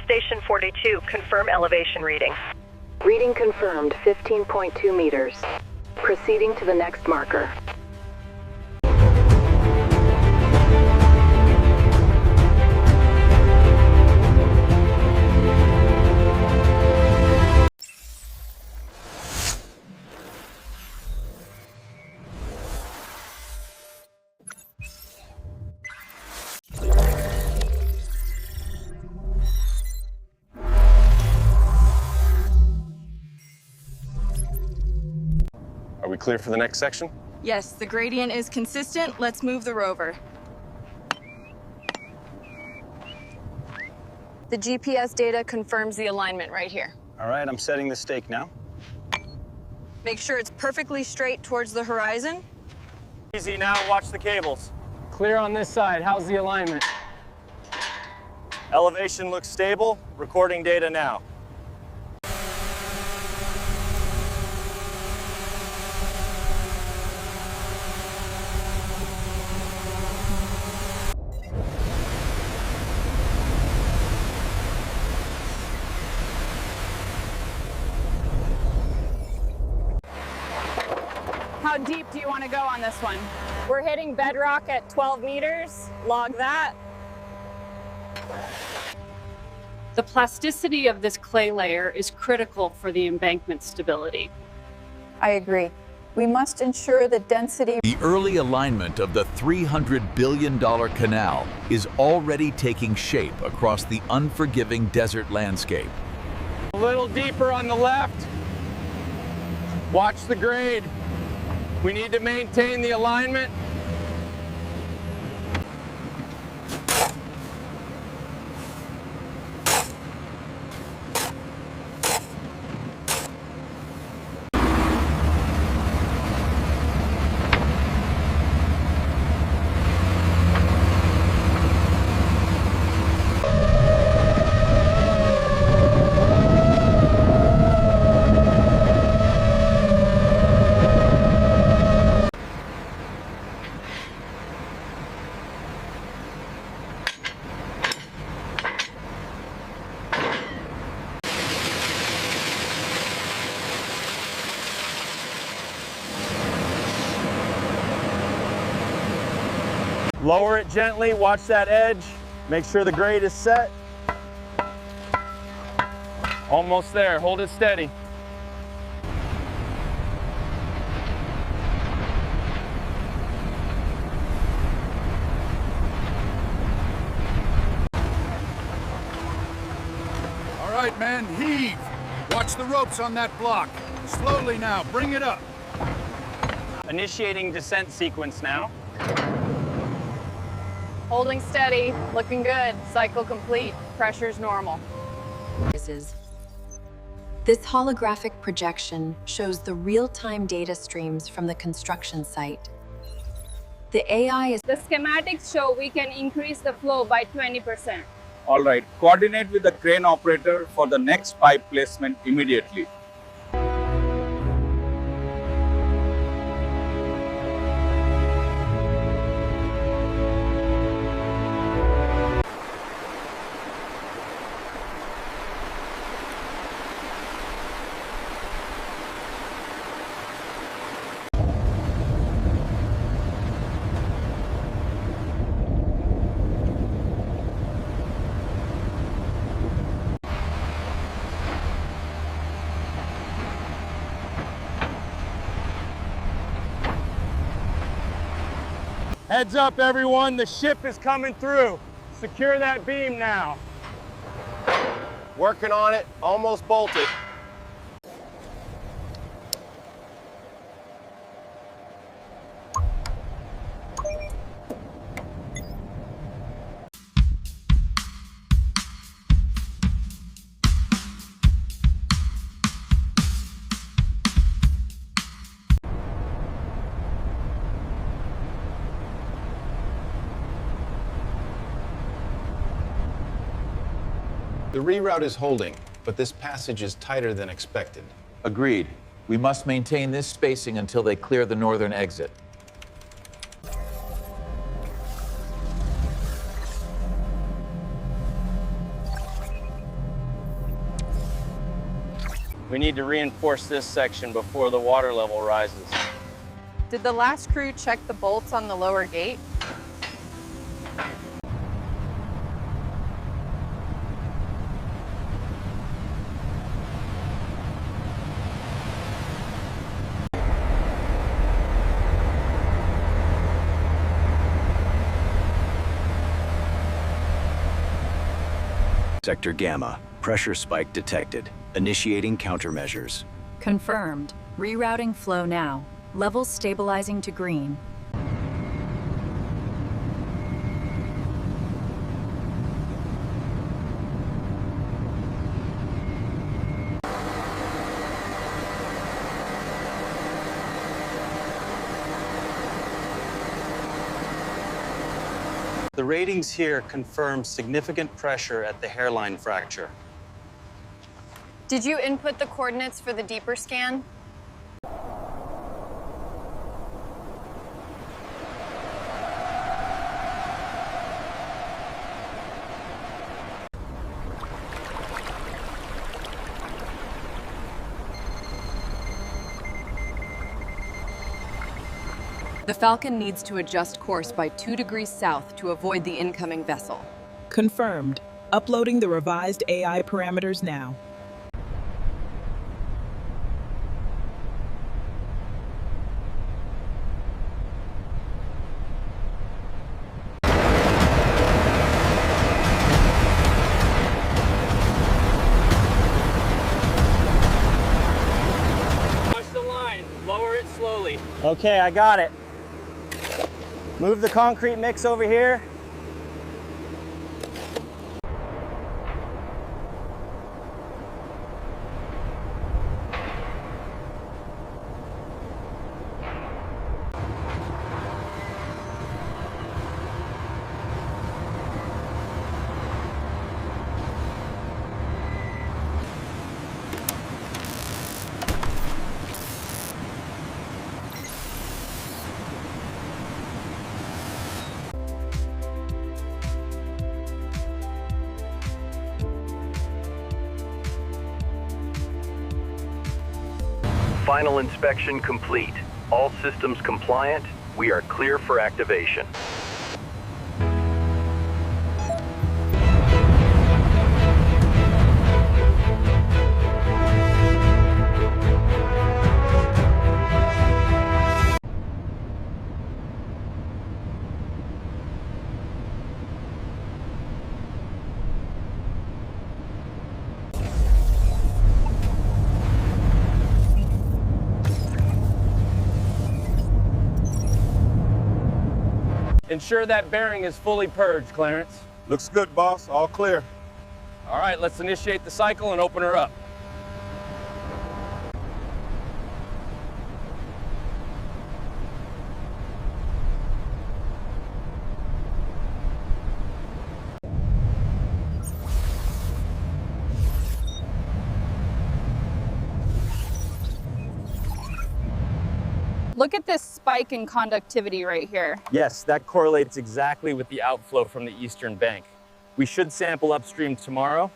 Station 42, confirm elevation reading. Reading confirmed, 15.2 meters. Proceeding to the next marker. Are we clear for the next section? Yes, the gradient is consistent. Let's move the rover. The GPS data confirms the alignment right here. All right, I'm setting the stake now. Make sure it's perfectly straight towards the horizon. Easy now, watch the cables. Clear on this side. How's the alignment? Elevation looks stable, recording data now. How deep do you want to go on this one? We're hitting bedrock at 12 meters. Log that. The plasticity of this clay layer is critical for the embankment stability. I agree. We must ensure the density. The early alignment of the $300 billion canal is already taking shape across the unforgiving desert landscape. A little deeper on the left. Watch the grade. We need to maintain the alignment. Lower it gently, watch that edge. Make sure the grade is set. Almost there. Hold it steady. All right, men, heave. Watch the ropes on that block. Slowly now, bring it up. Initiating descent sequence now. Holding steady. Looking good. Cycle complete. Pressure's normal. This holographic projection shows the real-time data streams from the construction site. The AI is... The schematics show we can increase the flow by 20%. All right, coordinate with the crane operator for the next pipe placement immediately. Heads up, everyone. The ship is coming through. Secure that beam now. Working on it, almost bolted. The reroute is holding, but this passage is tighter than expected. Agreed. We must maintain this spacing until they clear the northern exit. We need to reinforce this section before the water level rises. Did the last crew check the bolts on the lower gate? Sector Gamma, pressure spike detected. Initiating countermeasures. Confirmed. Rerouting flow now. Levels stabilizing to green. The ratings here confirm significant pressure at the hairline fracture. Did you input the coordinates for the deeper scan? The Falcon needs to adjust course by 2 degrees south to avoid the incoming vessel. Confirmed. Uploading the revised AI parameters now. Watch the line. Lower it slowly. Okay, I got it. Move the concrete mix over here. Final inspection complete. All systems compliant. We are clear for activation. Ensure that bearing is fully purged, Clarence. Looks good, boss. All clear. All right, let's initiate the cycle and open her up. Look at this spike in conductivity right here. Yes, that correlates exactly with the outflow from the eastern bank. We should sample upstream tomorrow,